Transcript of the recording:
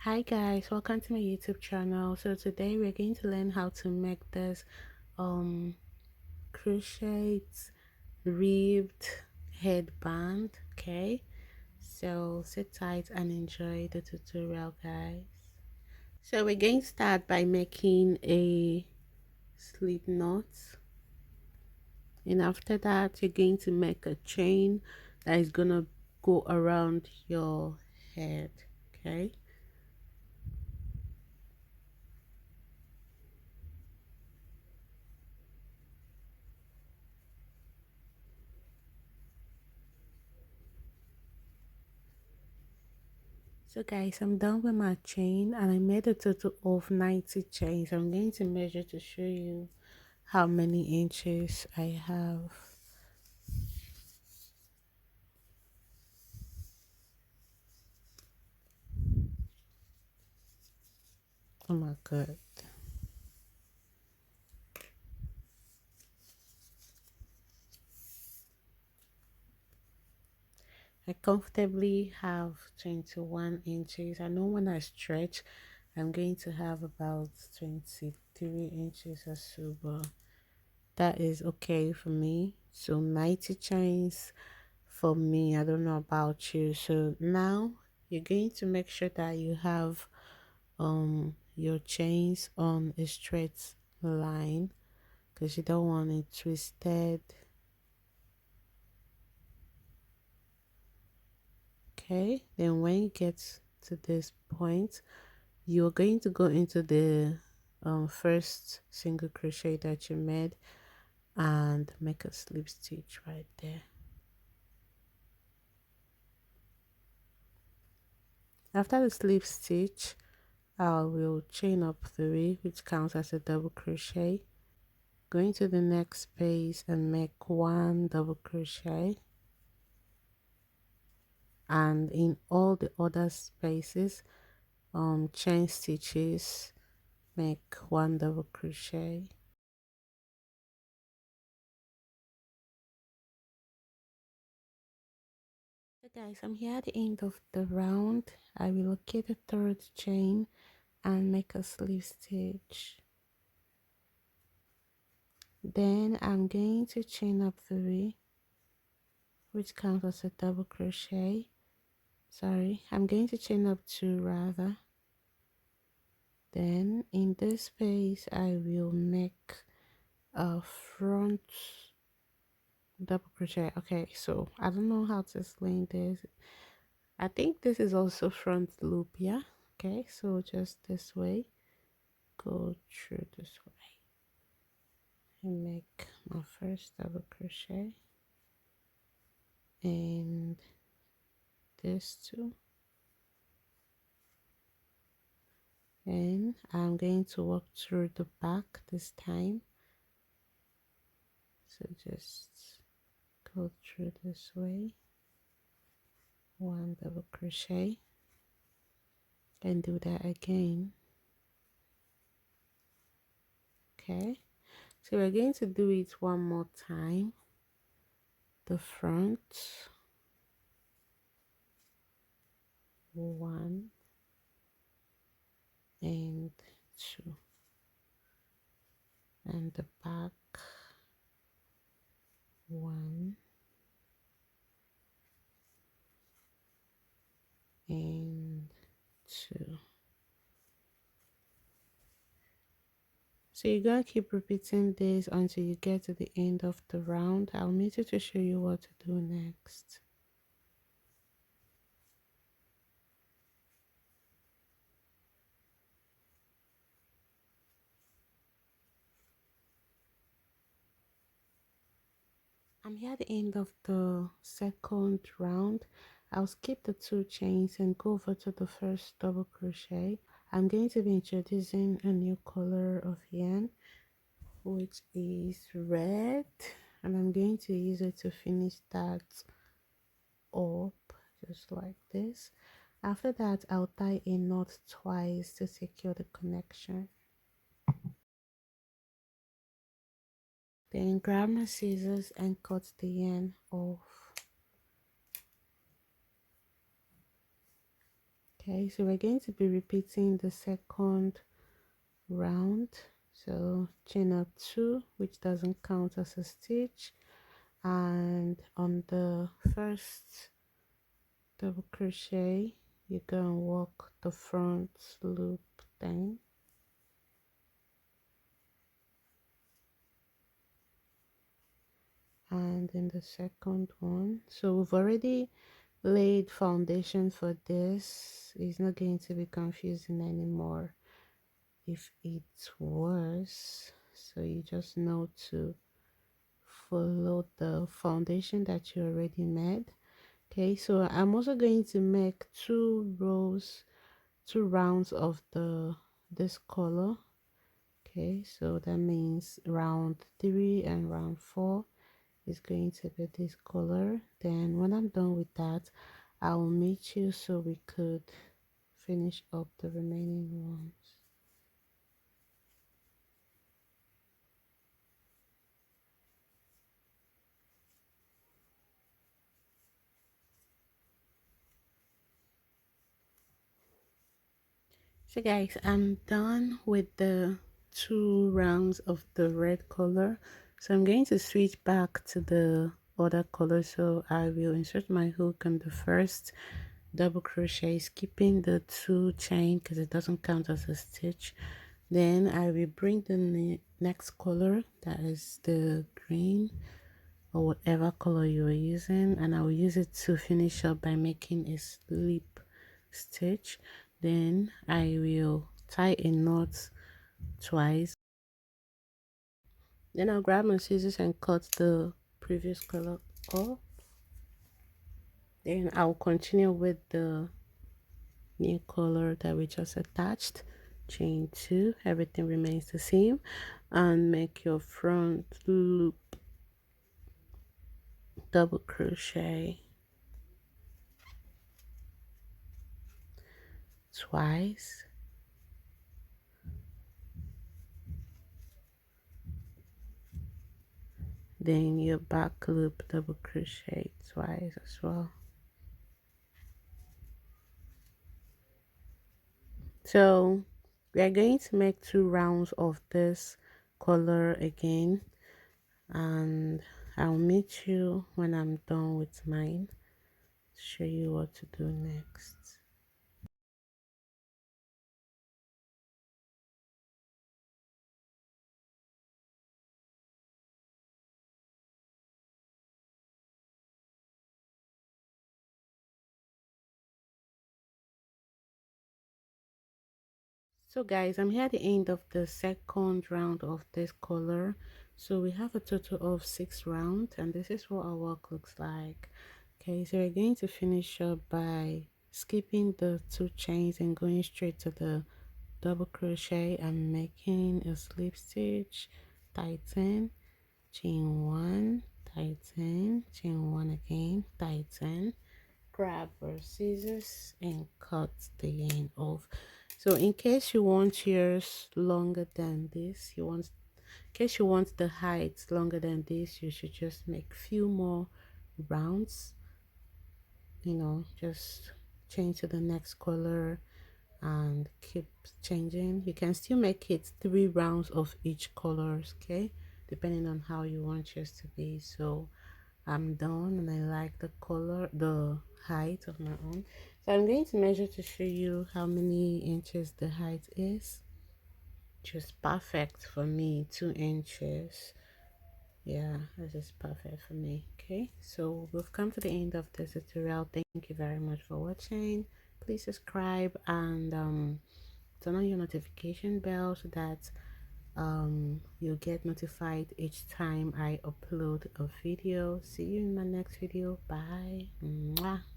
Hi guys, welcome to my YouTube channel. So today we're going to learn how to make this um crochet ribbed headband. Okay, so sit tight and enjoy the tutorial, guys. So we're going to start by making a slip knot, and after that you're going to make a chain that is gonna go around your head. Okay, so guys, I'm done with my chain and I made a total of 90 chains. I'm going to measure to show you how many inches I have. Oh my god. I comfortably have 21 inches. I know when I stretch, I'm going to have about 23 inches or so, but that is okay for me. So 90 chains for me. I don't know about you. So now you're going to make sure that you have your chains on a straight line because you don't want it twisted. Okay, then when you get to this point, you're going to go into the first single crochet that you made and make a slip stitch right there. After the slip stitch, I will chain up 3, which counts as a double crochet. Going to the next space and make 1 double crochet, and in all the other spaces chain stitches, make 1 double crochet. So guys, I'm here at the end of the round. I will locate the 3rd chain and make a slip stitch. Then I'm going to chain up 3, which counts as a double crochet. Sorry, I'm going to chain up 2 rather. Then in this space I will make a front double crochet. Okay, so I don't know how to explain this. I think this is also front loop, yeah. Okay, so just this way, go through this way and make my first double crochet, and this too, and I'm going to walk through the back this time, so just go through this way, 1 double crochet, and do that again. Okay, so we're going to do it one more time. The front, 1 and 2, and the back, 1 and 2. So you're gonna keep repeating this until you get to the end of the round. I'll meet you to show you what to do next. I'm here at the end of the 2nd round. I'll skip the 2 chains and go over to the first double crochet. I'm going to be introducing a new color of yarn, which is red, and I'm going to use it to finish that up just like this. After that, I'll tie a knot twice to secure the connection. Then grab my scissors and cut the yarn off. Okay, so we're going to be repeating the second round. So chain up 2, which doesn't count as a stitch, and on the first double crochet you're going to work the front loop thing, and in the second one, so we've already laid foundation for this. It's not going to be confusing anymore if it was, so you just know to follow the foundation that you already made. Okay, so I'm also going to make 2 rounds of this color. Okay, so that means round 3 and round 4 is going to be this color. Then when I'm done with that, I will meet you so we could finish up the remaining ones. So guys, I'm done with the 2 rounds of the red color, so I'm going to switch back to the other color. So I will insert my hook on the first double crochet, skipping the 2 chain because it doesn't count as a stitch. Then I will bring the next color, that is the green or whatever color you are using, and I will use it to finish up by making a slip stitch. Then I will tie a knot twice. Then I'll grab my scissors and cut the previous color off. Then I'll continue with the new color that we just attached. Chain 2, everything remains the same, and make your front loop double crochet twice, then your back loop double crochet twice as well. So we are going to make 2 rounds of this color again, and I'll meet you when I'm done with mine to show you what to do next. So guys, I'm here at the end of the second round of this color. So we have a total of 6 rounds, and this is what our work looks like. Okay, so we're going to finish up by skipping the 2 chains and going straight to the double crochet and making a slip stitch, tighten, chain 1, tighten, chain 1 again, tighten, grab our scissors and cut the end off. So in case you want yours longer than this, in case you want the height longer than this, you should just make few more rounds, you know, just change to the next color and keep changing. You can still make it 3 rounds of each colors, okay, depending on how you want yours to be. So I'm done, and I like the color, the height of my own. So I'm going to measure to show you how many inches the height is. Just perfect for me, 2 inches. Yeah, this is perfect for me. Okay, so we've come to the end of this tutorial. Thank you very much for watching. Please subscribe and turn on your notification bell so that you'll get notified each time I upload a video. See you in my next video. Bye. Mwah.